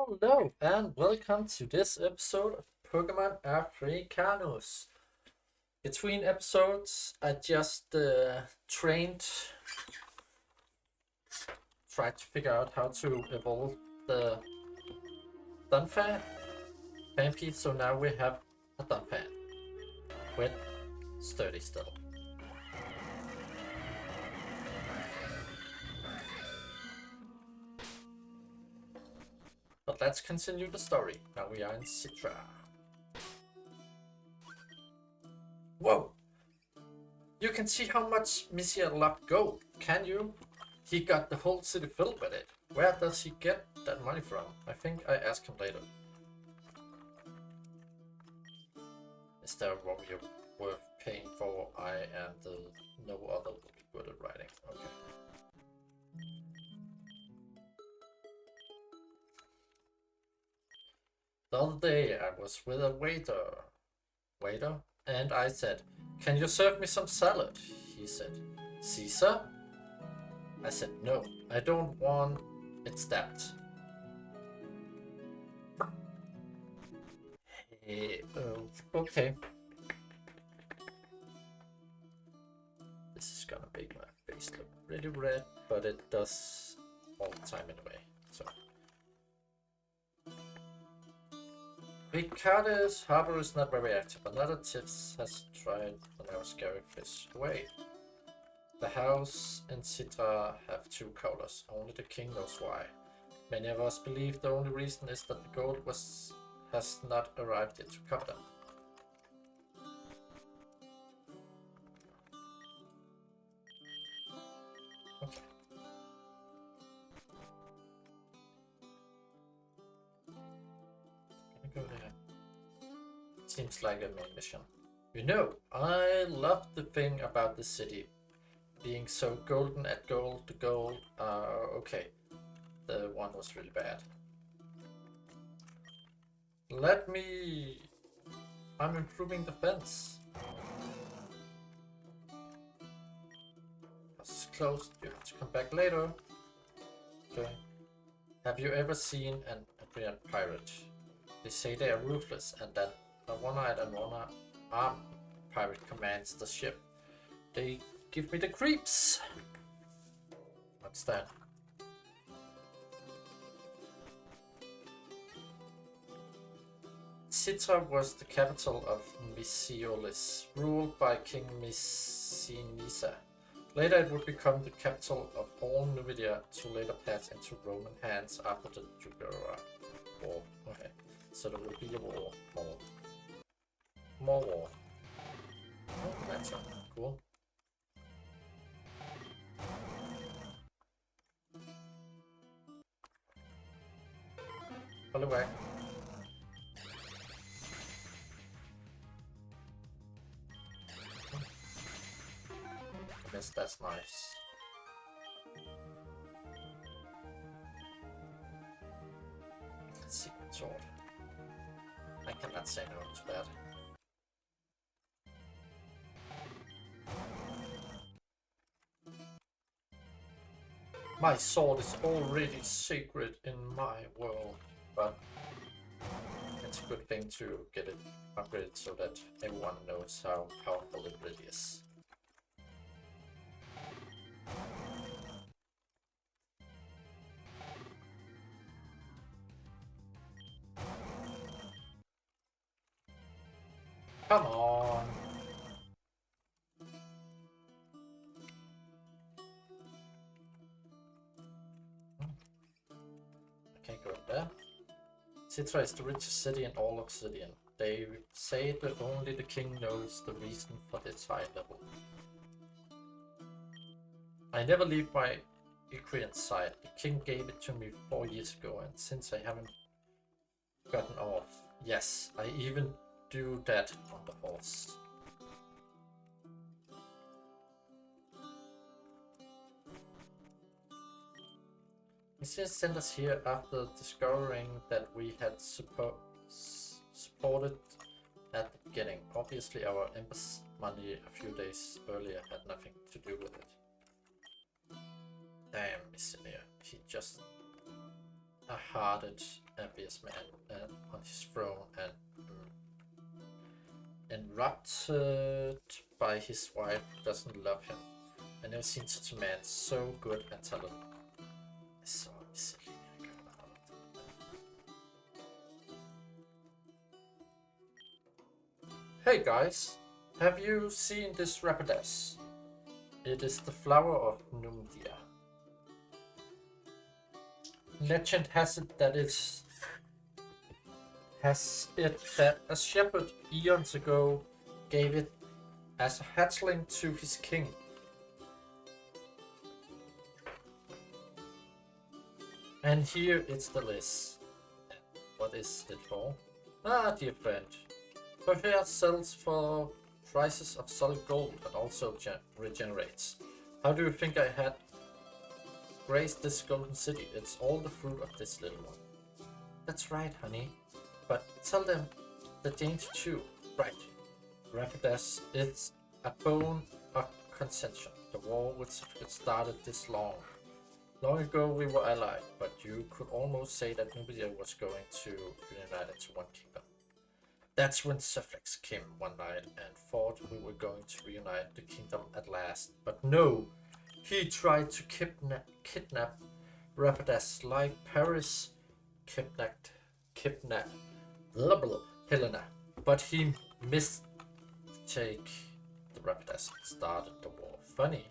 Hello and welcome to this episode of Pokemon Africanus. Between episodes, I just tried to figure out how to evolve the Dunfan Pampy, so now we have a Dunfan with sturdy still. But let's continue the story. Now we are in Citra. Whoa! You can see how much Monsieur loved gold, can you? He got the whole city filled with it. Where does he get that money from? I think I ask him later. Is there a warrior worth paying for? I and no other will be good at writing. Okay. The other day I was with a waiter, and I said, "Can you serve me some salad?" He said, "Caesar?" I said, "No, I don't want it stabbed." Hey, okay. This is gonna make my face look really red, but it does all the time anyway, so. Ricardo's harbor is not very active. Another Tips has tried another scary fish away. The house in Citra have two colors. Only the king knows why. Many of us believe the only reason is that the gold has not arrived yet to cover them. Okay. Go there. Seems like a main mission. You know, I love the thing about the city being so golden at gold. The gold, okay. The one was really bad. I'm improving the fence. House is closed. You have to come back later. Okay. Have you ever seen an Adrian pirate? They say they are ruthless, and that a one-eyed and one-armed pirate commands the ship. They give me the creeps. What's that? Citra was the capital of Mysiolis, ruled by King Mysinisa. Later it would become the capital of all Numidia, to later pass into Roman hands after the Jugurtha War. Okay, so there will be a war. More war. Oh, that's cool. Pull away. Yes, that's nice. Secret sword. I cannot say no to that. My sword is already sacred in my world, but it's a good thing to get it upgraded so that everyone knows how powerful it really is. Come on! I can't go there. Citra is the richest city in all Obsidian. They say that only the king knows the reason for this high level. I never leave my Icrian side. The king gave it to me 4 years ago, and since I haven't gotten off. Yes, I even do that on the horse. He just sent us here after discovering that we had supported at the beginning. Obviously our embassy money a few days earlier had nothing to do with it. Damn, Missimir. He just a hearted, ambitious man on his throne and enraptured by his wife who doesn't love him. I never seen such a man so good and talented. So silly. Hey guys, have you seen this rapidash? It is the flower of Numidia. Legend has it that a shepherd eons ago gave it as a hatchling to his king. And here it's the list. What is it for? Ah, dear friend. Her hair sells for prices of solid gold and also regenerates. How do you think I had raised this golden city? It's all the fruit of this little one. That's right, honey. But tell them the dainty too. Right. Rapidash is a bone of contention. The war which started this long. Long ago we were allied, but you could almost say that Numidia was going to reunite into one kingdom. That's when Sufflex came one night and thought we were going to reunite the kingdom at last. But no, he tried to kidnap Rapidash like Paris kidnapped Helena. But he mistake the Rapidash and started the war. Funny,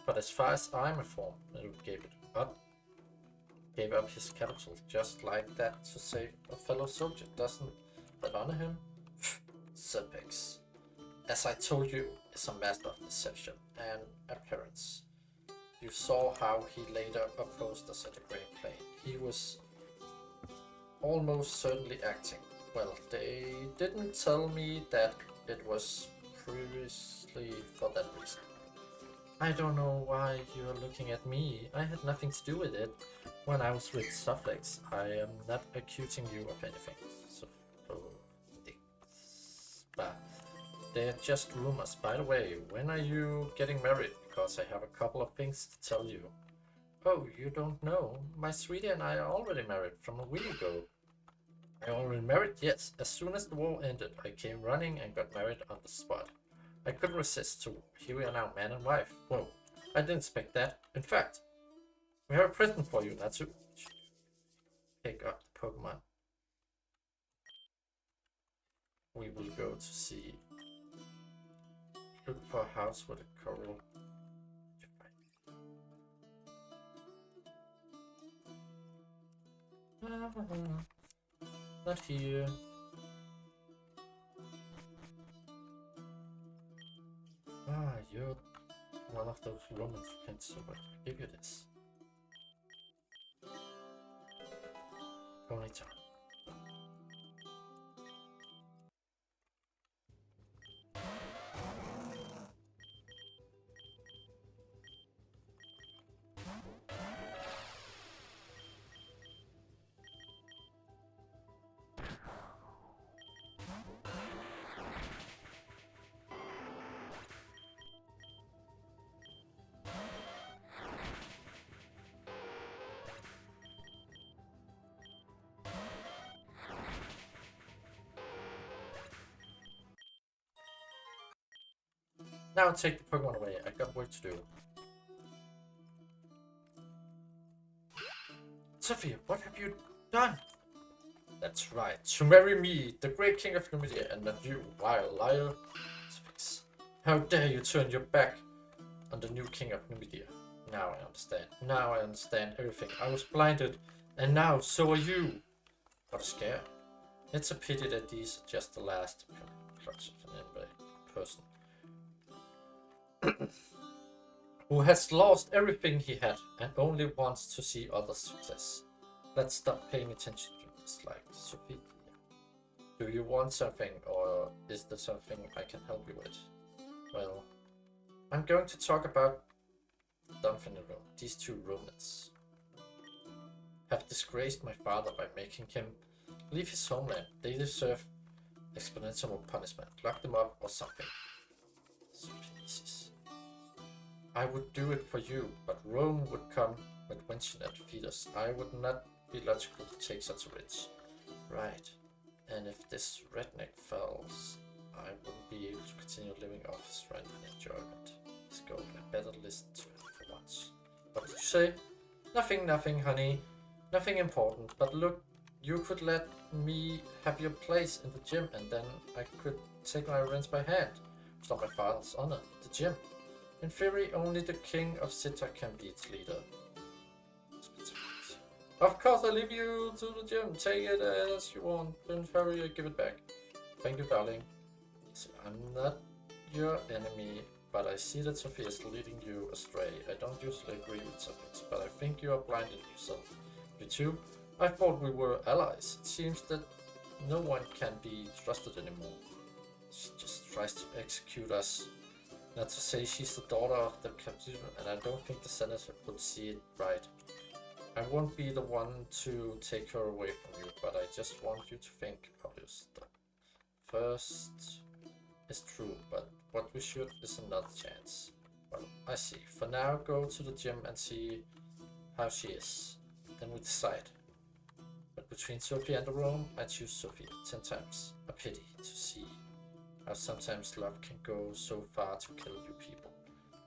but as far as I'm informed, he gave up his capital just like that to save a fellow soldier. Doesn't that honor him? Sufflex, as I told you, is a master of deception and appearance. You saw how he later opposed us at the Great Plain. He was almost certainly acting. Well, they didn't tell me that it was previously for that reason. I don't know why you're looking at me. I had nothing to do with it. When I was with Sufflex, I am not accusing you of anything. But they're just rumors. By the way, when are you getting married? Because I have a couple of things to tell you. Oh, you don't know? My sweetie and I are already married from a week ago. I already married? Yes. As soon as the war ended, I came running and got married on the spot. I couldn't resist, so here we are now, man and wife. Whoa, I didn't expect that. In fact, we have a present for you, Natsu. Pick up the Pokemon. We will go to see. Look for a house with a coral. Not here. Ah, you're one of those Romans who can't so much. I'll give you this. Ponytail. Now take the Pokemon away. I got work to do. Sophia, what have you done? That's right. To marry me, the great king of Numidia, and not you, vile liar. How dare you turn your back on the new king of Numidia? Now I understand. Now I understand everything. I was blinded, and now so are you. What a scare. It's a pity that these are just the last plots of an person who has lost everything he had and only wants to see others' success. Let's stop paying attention to this like Sophia. Do you want something, or is there something I can help you with? Well, I'm going to talk about Dunfinero. These two Romans have disgraced my father by making him leave his homeland. They deserve exponential punishment. Lock them up or something. I would do it for you, but Rome would come with Winston and defeat us. I would not be logical to take such a risk. Right. And if this redneck falls, I wouldn't be able to continue living off his rent and enjoyment. Let's go. I better listen to him for once. What did you say? Nothing, honey. Nothing important. But look, you could let me have your place in the gym, and then I could take my rent by hand. It's not my father's honor. The gym. In theory, only the king of Sita can be its leader. Of course, I leave you to the gym. Take it as you want. Don't hurry, I give it back. Thank you, darling. So I'm not your enemy, but I see that Sophia is leading you astray. I don't usually agree with Sophie, but I think you are blinding yourself. You too? I thought we were allies. It seems that no one can be trusted anymore. She just tries to execute us. Not to say she's the daughter of the captain, and I don't think the senator would see it right. I won't be the one to take her away from you, but I just want you to think of your stuff. First is true, but what we should is another chance. Well, I see. For now, go to the gym and see how she is. Then we decide. But between Sophie and the Rome, I choose Sophie 10 times. A pity to see how sometimes love can go so far to kill you people.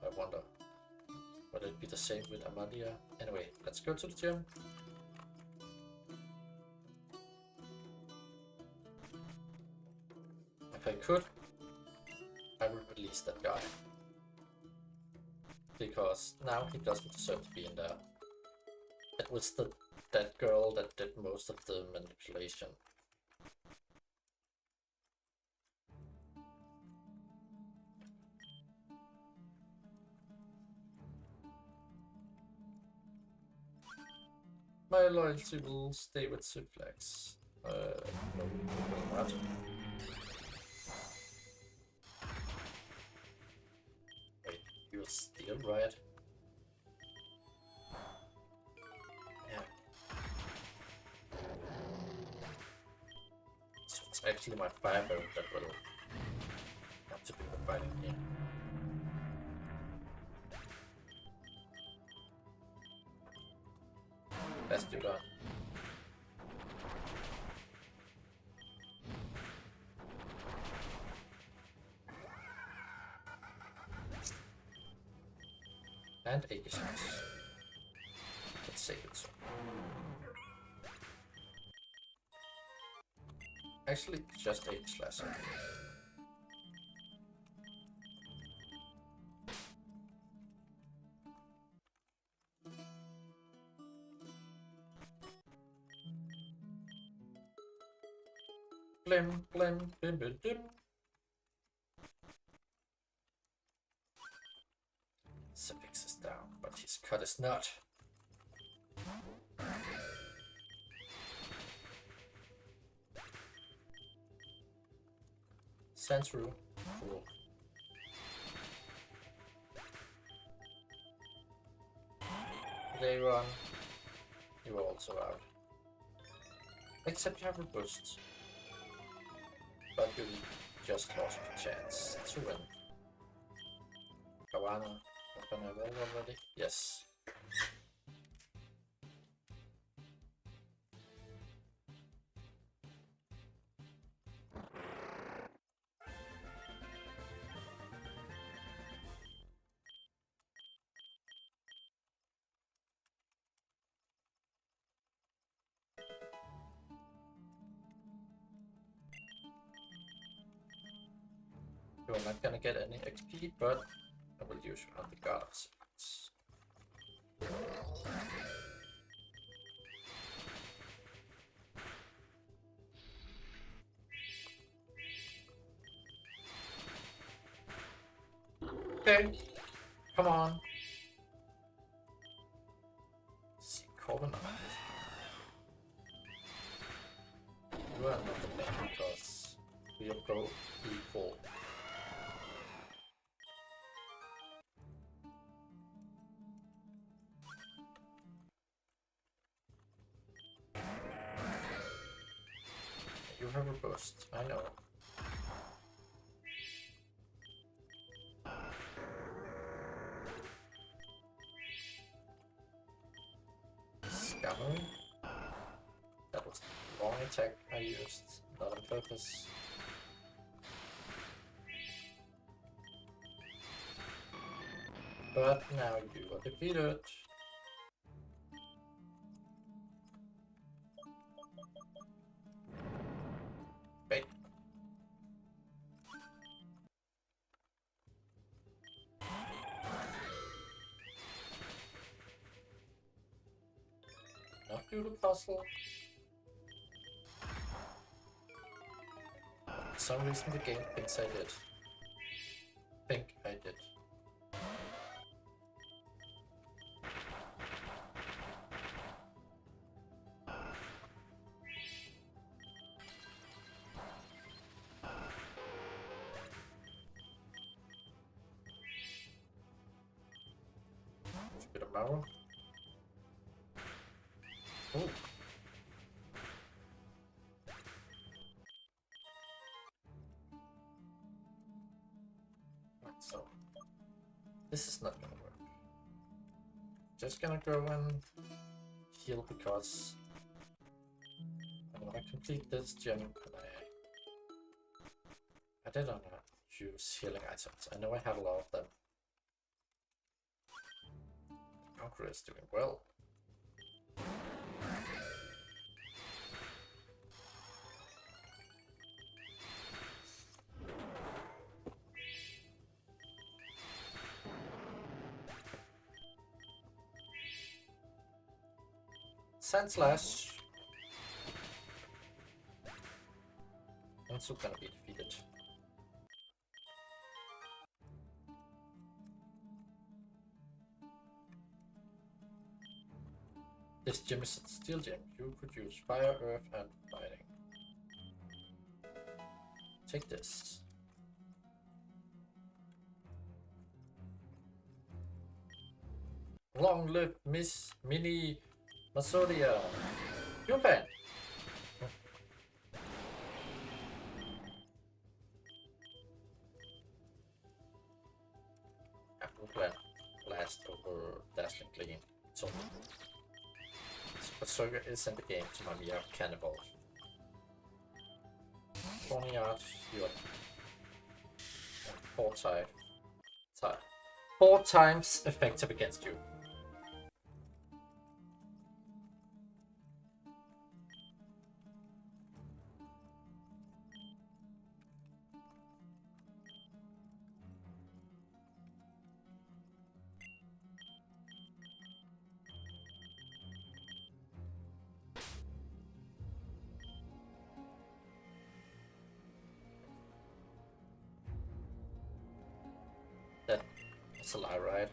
I wonder, will it be the same with Amalia? Anyway, let's go to the gym. If I could, I would release that guy. Because now he doesn't deserve to be in there. It was that girl that did most of the manipulation. My loyalty will stay with Suplex. No, will not. Wait, you're still right? Yeah. So it's actually my fireball that will have to do the fighting here. Best you got. And 86. Let's save it. Actually, just 8 slash. Blim, blim, blim, blim, blim. Suffix is down, but his cut is not. Sentru, cool. Later on, you are also out. Except you have a boost. But you just lost your chance to win. Kawana, open a roll already? Yes. You're not gonna get any XP, but I will use you on the God of Secrets. Okay, come on. See, Corbin. You are not the main because we are both equal. You have a boost, I know. Scammer? attack I used, not on purpose. But now you are defeated. Wait. Not do the puzzle. For some reason the game thinks I did. Think I did. Bit of marrow. Ooh. So this is not gonna work. Just gonna go and heal because I wanna complete this gem and I did wanna use healing items. I know I have a lot of them. Conqueror is doing well. Sand Slash. Also gonna be defeated. This gem is a steel gem. You produce fire, earth, and fighting. Take this. Long live Miss Mini Masodia. Human. Apple blast over dazzling clean. So Berserker is in the game to my mere cannibal. 20 yards, you're 4 times effective against you. That's a lie, right?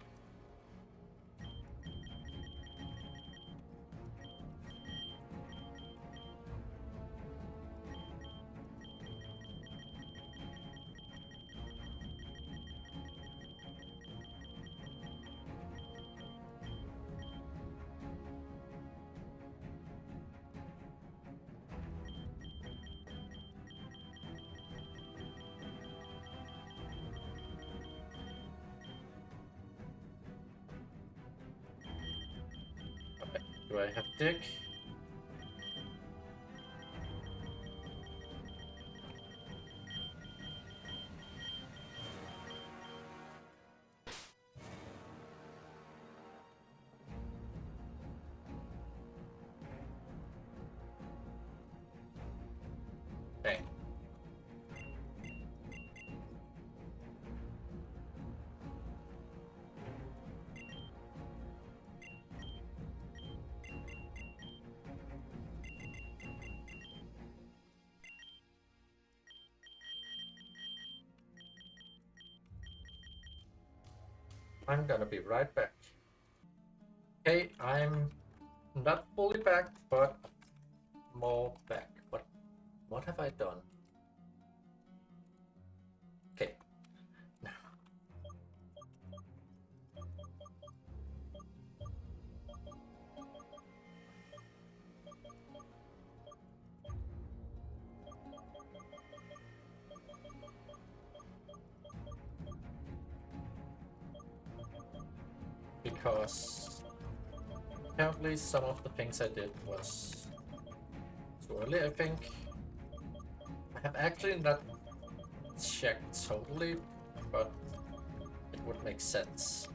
Do I have Dick? Okay. I'm gonna be right back. Okay, I'm not fully back, but more back. What have I done? Okay. Now. Because apparently some of the things I did was too early, I think. I have actually not checked totally, but it would make sense.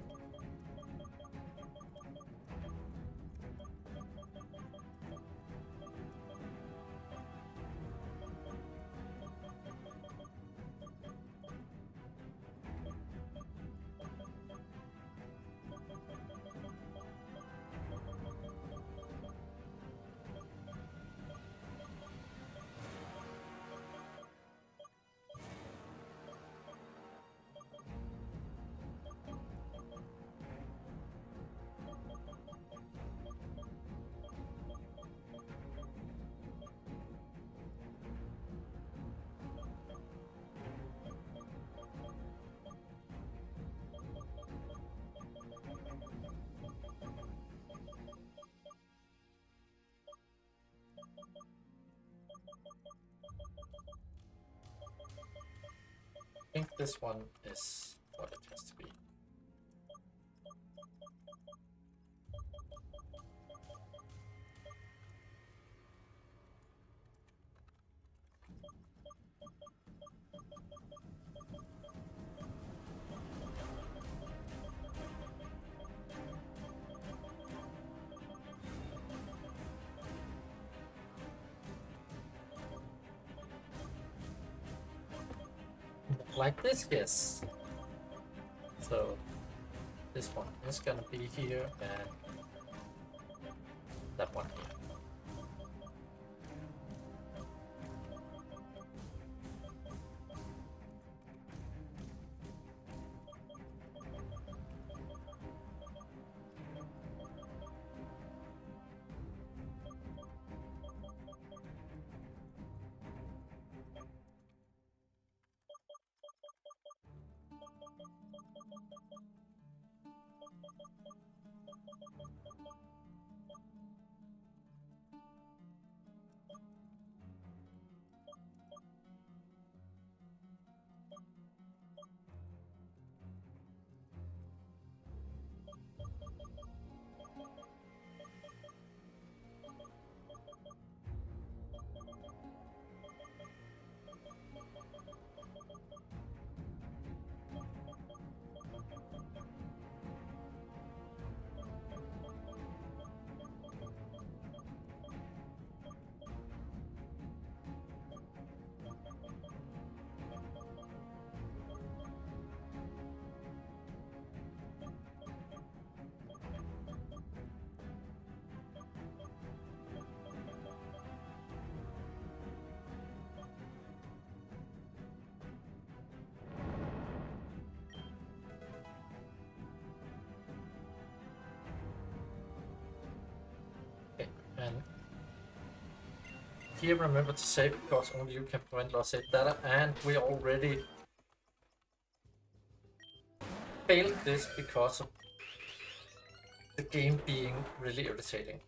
I think this one is what it has to be. Like this, yes. So this one is gonna be here and that one here. And here remember to save because only you can prevent lost save data, and we already failed this because of the game being really irritating.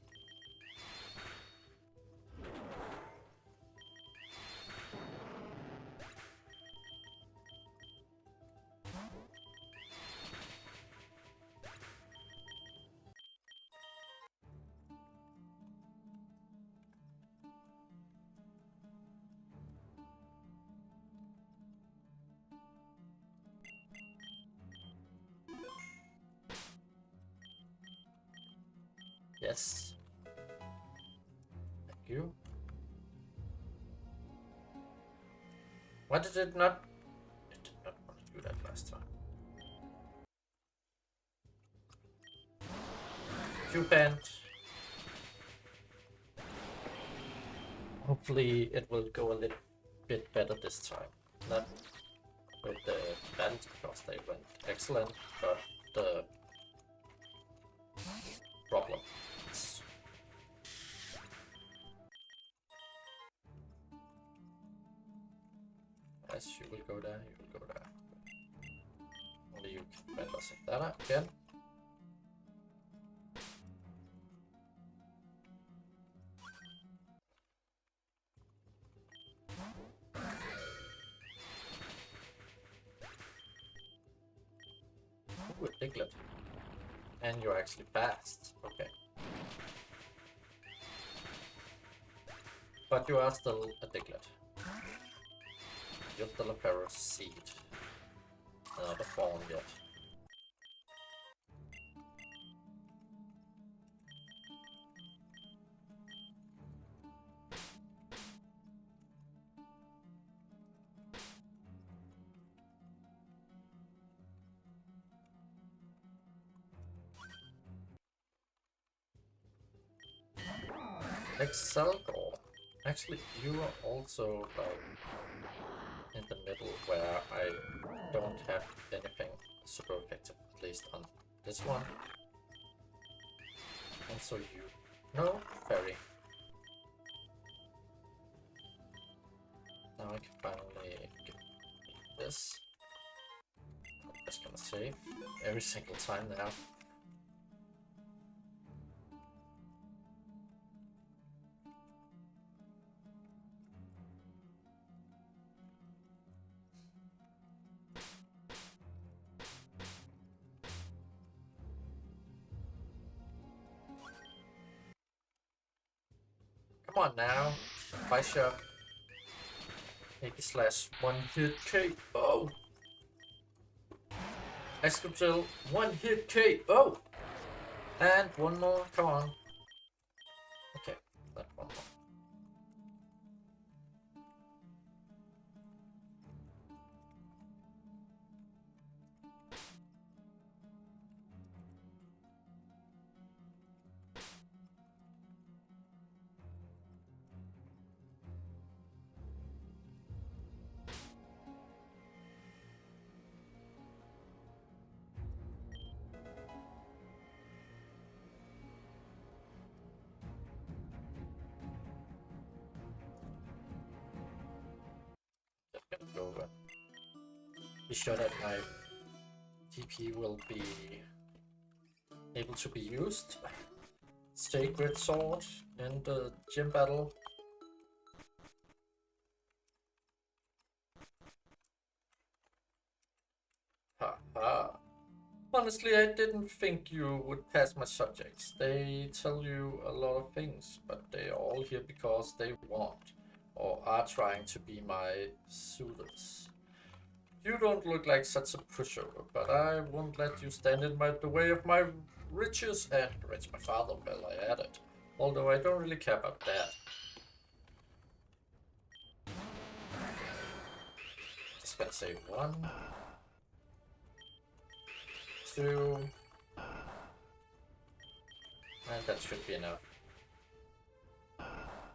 Yes. Thank you. Why did it not? It did not want to do that last time. Q-band. Hopefully it will go a little bit better this time. Not with the bands because they went excellent, but the problem. Yes, you will go there, you will go there. Only you can better set that up again. Ooh, a piglet. And you're actually fast. Okay. But you are still a diglet. You're still a pharaoh seed. Not a fawn yet. Excelgor. Actually, you are also in the middle where I don't have anything super effective, at least on this one. Also you. No, fairy. Now I can finally get this. I'm just gonna save every single time now. Come on now. Bishop. Maybe slash 1 hit KO. Escoptil 1 hit KO. And one more. Come on. Okay, that one more. Go over. Be sure that my TP will be able to be used. Sacred sword in the gym battle. Haha. Honestly, I didn't think you would pass my subjects. They tell you a lot of things, but they are all here because they want or are trying to be my suitors. You don't look like such a pushover, but I won't let you stand in the way of my riches and enrich my father, well, I added. Although I don't really care about that. Just gonna say 1, 2, and that should be enough.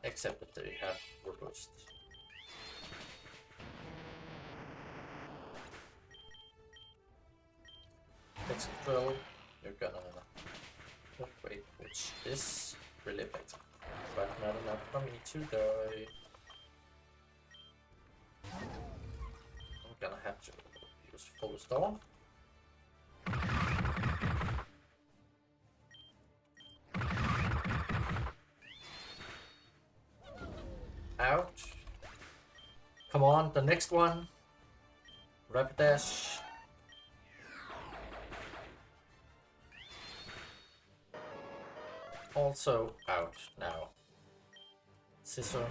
Except that they have robust. Next drill, you're gonna wait, which is really effective, but not enough for me to die. I'm gonna have to use full storm. Out. Come on, the next one. Rapid dash. Also out now. Scissor.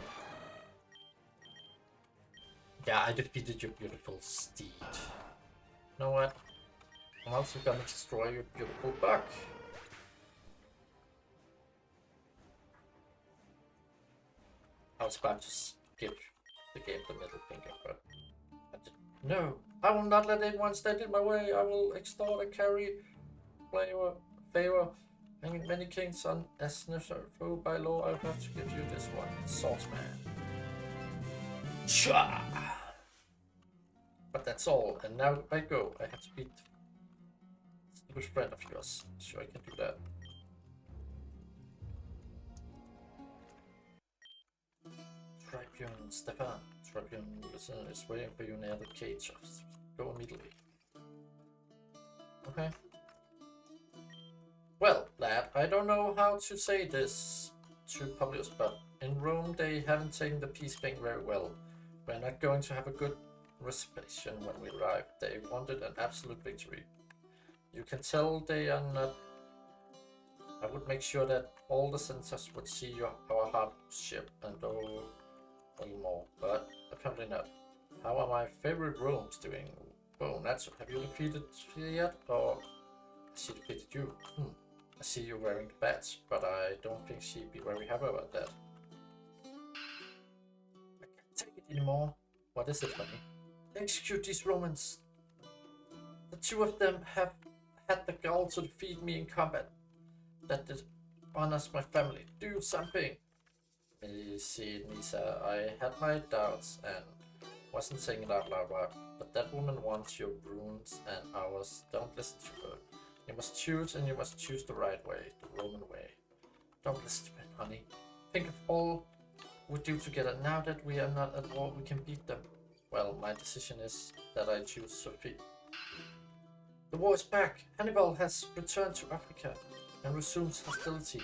Yeah, I defeated your beautiful steed. You know what? I'm also gonna destroy your beautiful buck. I was about to give the game the middle finger, but I didn't. No, I will not let anyone stand in my way. I will extort and carry favor. And many kings on as necessary by law. I have to give you this one, Swordsman. Cha! But that's all, and now I go. I have to beat a good friend of yours. Sure, I can do that. Tribune Stefan. Tribune is waiting for you near the cage. Go immediately. Okay. Well, lad, I don't know how to say this to Publius, but in Rome they haven't taken the peace thing very well. We're not going to have a good reception when we arrive. They wanted an absolute victory. You can tell they are not I would make sure that all the sensors would see our hardship and do a little more, but apparently not. How are my favorite rooms doing? Oh, Natsu, have you defeated Sophia yet? Or has she defeated you? I see you wearing the badge, but I don't think she'd be very happy about that. I can't take it anymore. What is it, honey? Execute these Romans. The two of them have had the gall to defeat me in combat. That dishonors my family. Do something. You see, Nisa, I had my doubts and wasn't saying it out loud, but that woman wants your runes and ours. Don't listen to her. You must choose, and you must choose the right way, the Roman way. Don't listen to it, honey. Think of all we do together. Now that we are not at war, we can beat them. Well, my decision is that I choose Sophie. The war is back. Hannibal has returned to Africa and resumes hostility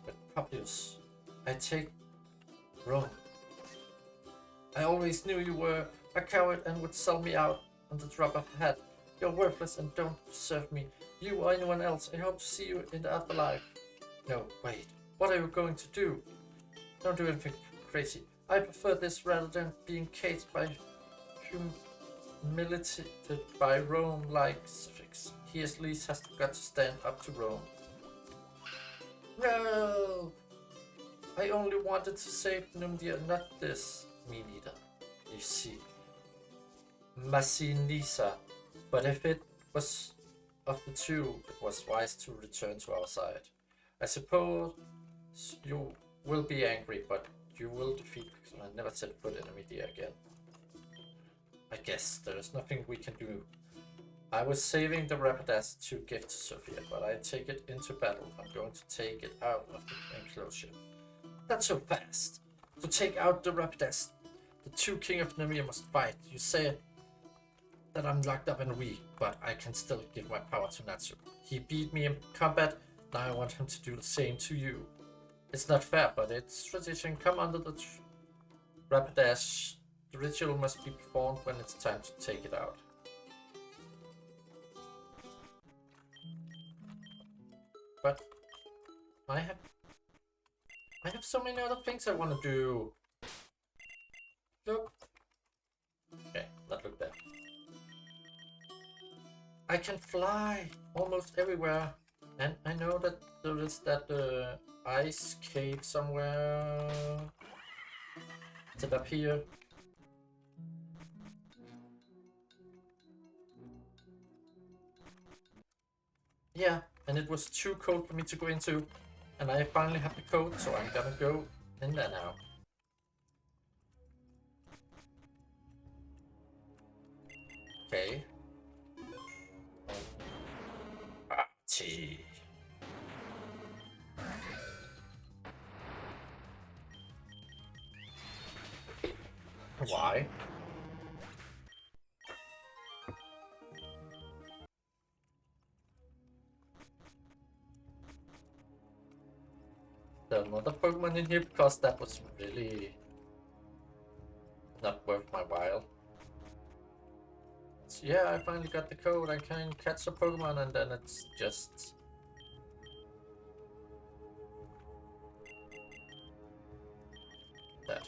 with Publius. I take Rome. I always knew you were a coward and would sell me out on the drop of a hat. You're worthless and don't deserve me. You or anyone else. I hope to see you in the afterlife. No, wait. What are you going to do? Don't do anything crazy. I prefer this rather than being caged by humiliated by Rome like Suffix. He at least has got to stand up to Rome. No! I only wanted to save Numidia, not this. Me neither. You see. Massinissa. But if it was of the two, it was wise to return to our side. I suppose you will be angry, but you will defeat I never set foot in Numidia again. I guess there is nothing we can do. I was saving the Rapidas to give to Sophia, but I take it into battle. I'm going to take it out of the enclosure. Not so fast. To take out the Rapidas, the two King of Numidia must fight. You say that I'm locked up and weak, but I can still give my power to Natsu. He beat me in combat, now I want him to do the same to you. It's not fair, but it's tradition. Come under the Rapidash. The ritual must be performed when it's time to take it out. But I have so many other things I want to do. Look. Okay, not look there. I can fly almost everywhere, and I know that there is that ice cave somewhere. Is it up here? Yeah, and it was too cold for me to go into, and I finally have the code, so I'm gonna go in there now. Okay. Tea. Why? There's another Pokemon in here because that was really not worth my while. So yeah, I finally got the code. I can catch a Pokemon and then it's just that.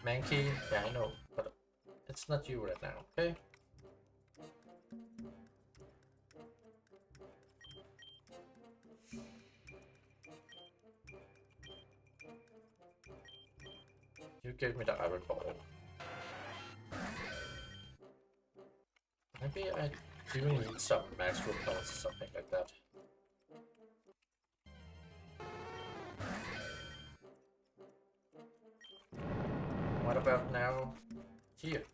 Mankey, yeah, I know, but it's not you right now, okay? You gave me the iron ball. Maybe I do need some max repellents or something like that. What about now? Here.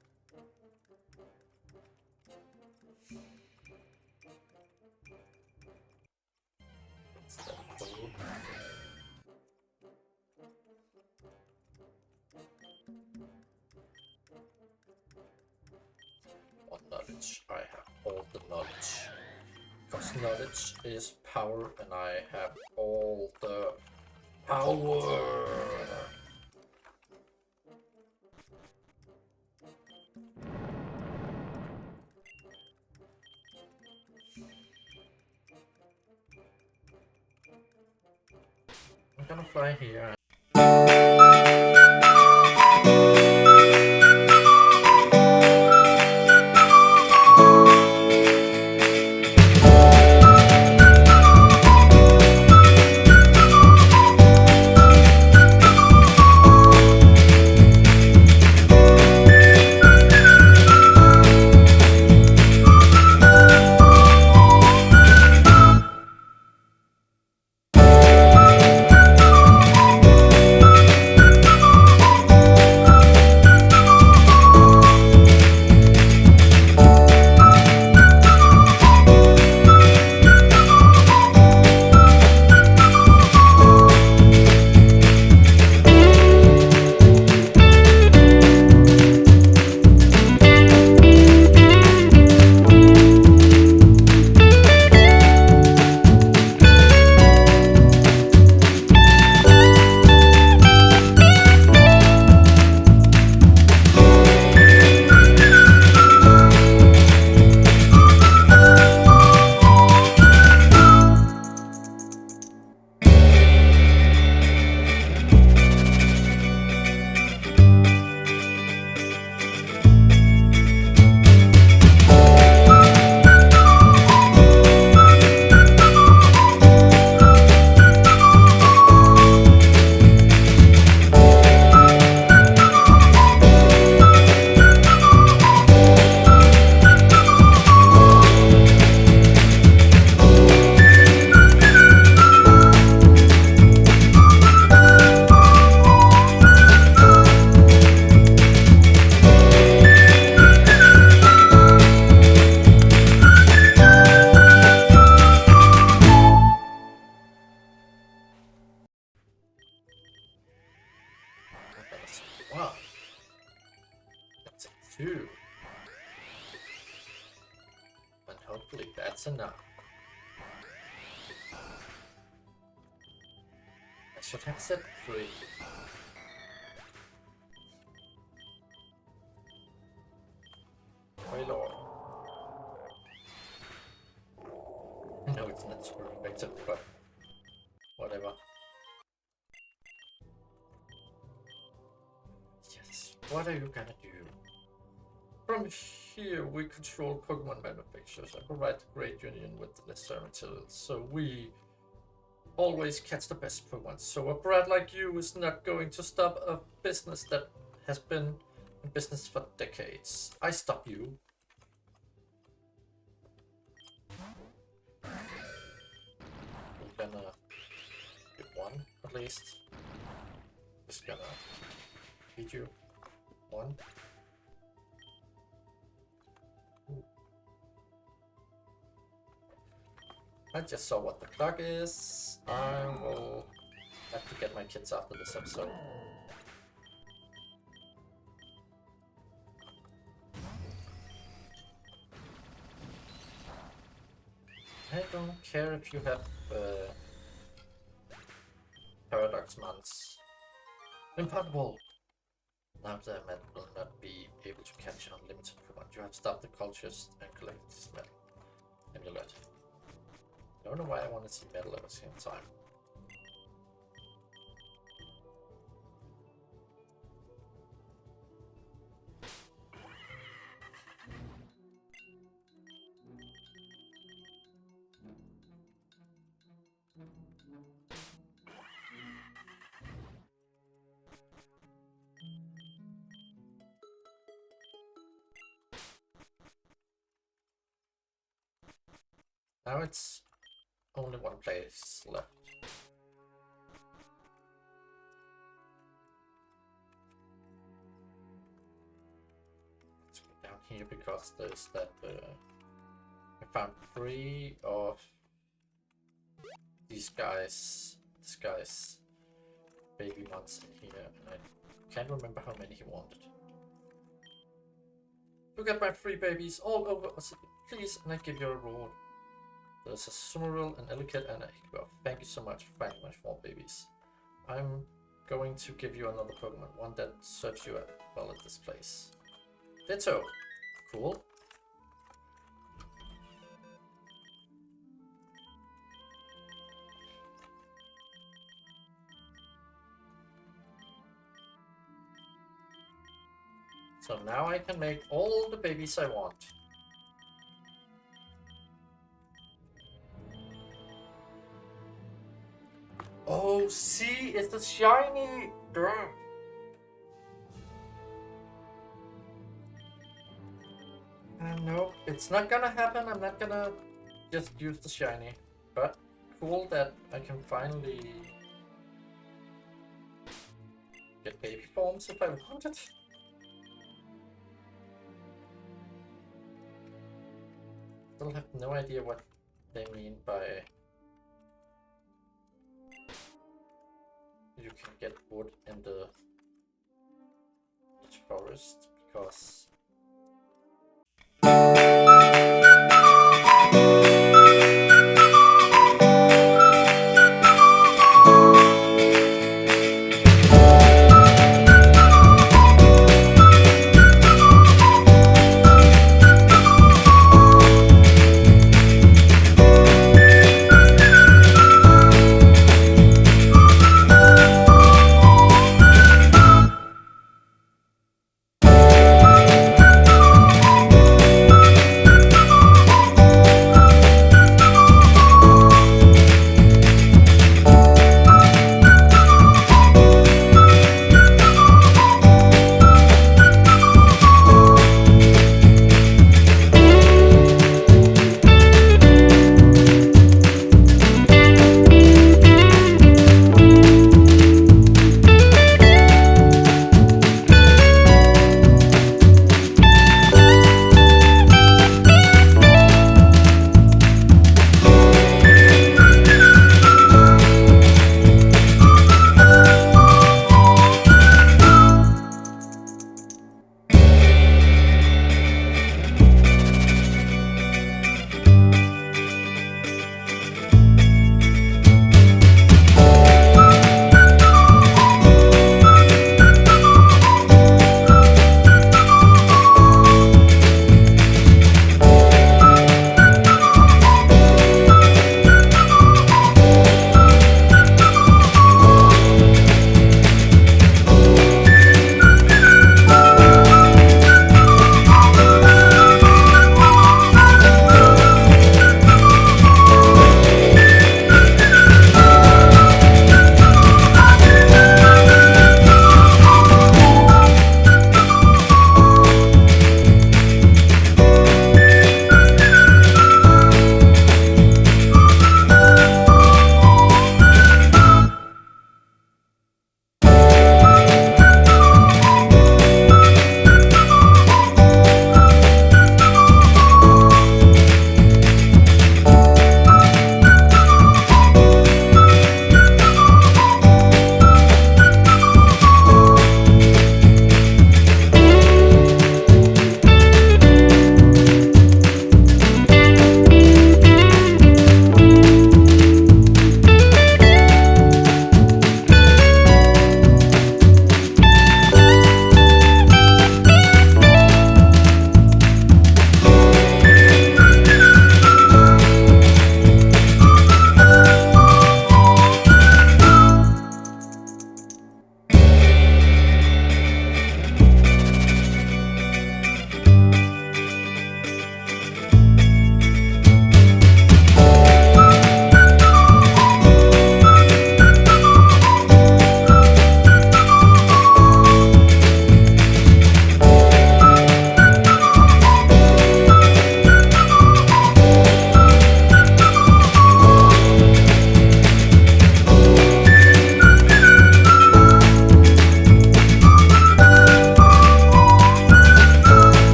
What's that cool? knowledge. I have all the knowledge. Because knowledge is power, and I have all the power. I'm gonna fly here. That's 1. That's a 2. And hopefully that's enough. I should have said 3. My lord. No, it's not super effective, but whatever. Yes, what are you gonna do? From here, we control Pokemon manufacturers and provide great union with the necessary materials, so we always catch the best Pokemon. So a brat like you is not going to stop a business that has been in business for decades. I stop you. We're gonna do 1 at least. Just gonna beat you. 1. I just saw what the clock is. I will have to get my kids after this episode. I don't care if you have paradox months. Impossible! Now the map will not be able to catch unlimited Pokemon. You have stopped the cultures and collected this metal amulet. I don't know why I want to see metal at the same time. Now it's only 1 place left. Let's go down here because there's that. I found 3 of these guys. This guy's baby ones in here, and I can't remember how many he wanted. Look at my free babies all over us. Please, and I give you a reward. There's a Sumeril, an Ellicott, and a Hiccup. Thank you so much for finding my small babies. I'm going to give you another Pokemon, one that serves you well at this place. Ditto. Cool. So now I can make all the babies I want. Oh, see, it's the shiny. Damn. No, it's not gonna happen. I'm not gonna just use the shiny. But cool that I can finally get baby forms if I want it. Still have no idea what they mean by you can get wood in the forest, because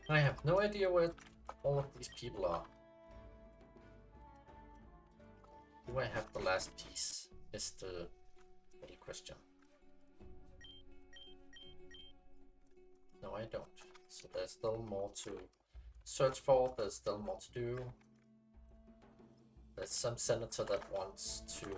I have no idea where all of these people are. Do I have the last piece? Is the real question. No, I don't. So there's still more to search for. There's still more to do. There's some senator that wants to...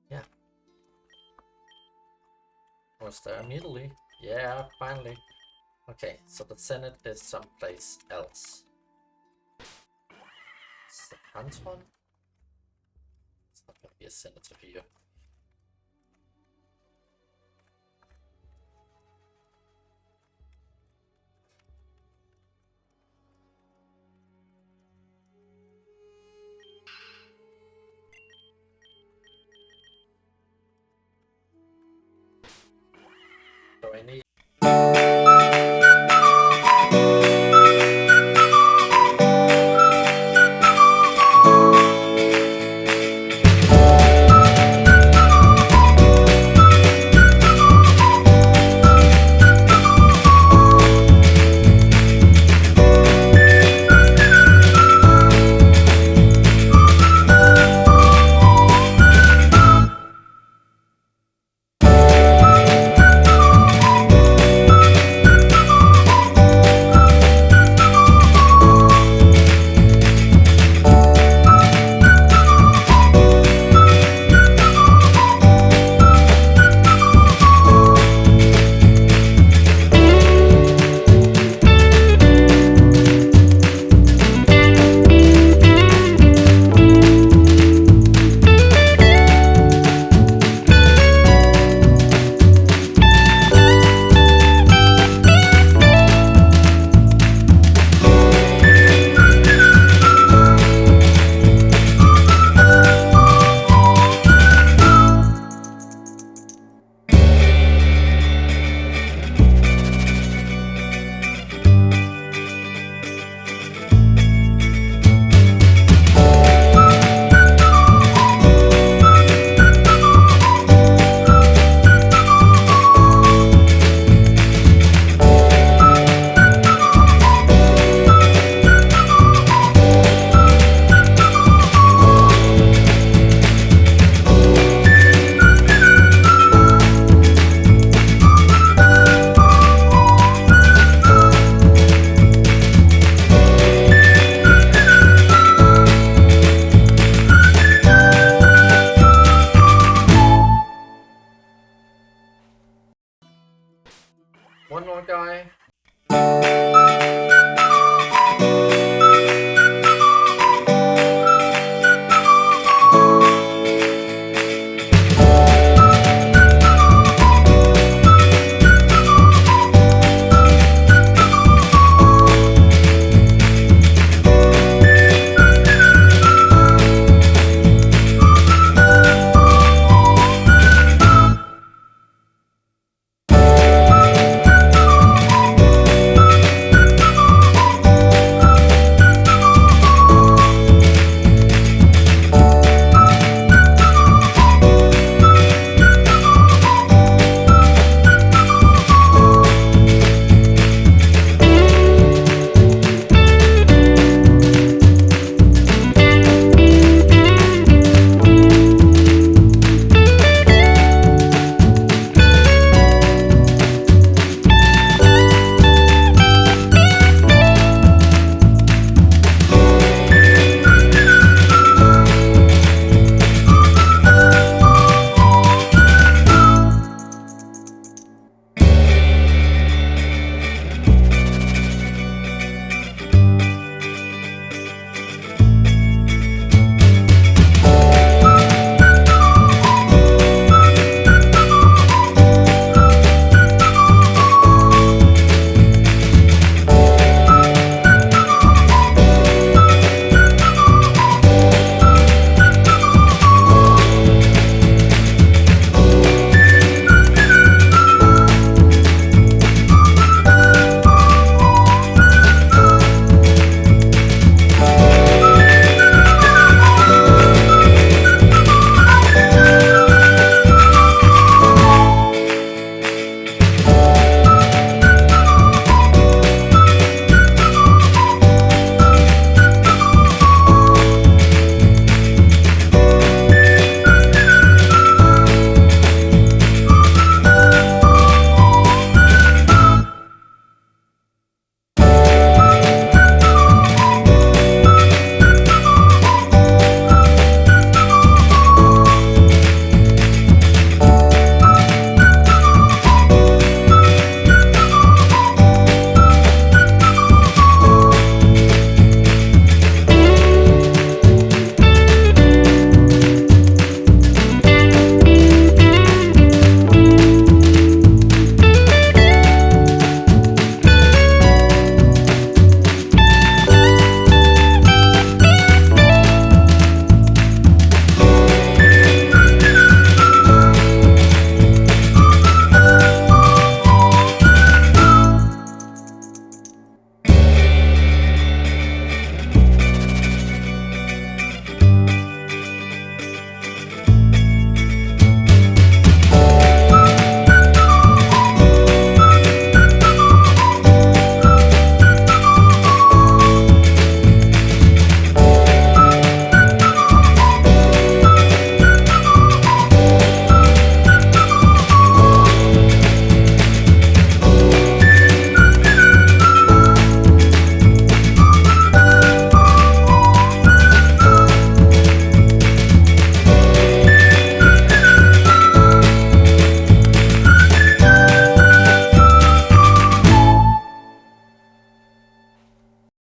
Yeah. Was there immediately? Yeah, finally. Okay, so the Senate is someplace else. Is the canton? It's not gonna be a senator here.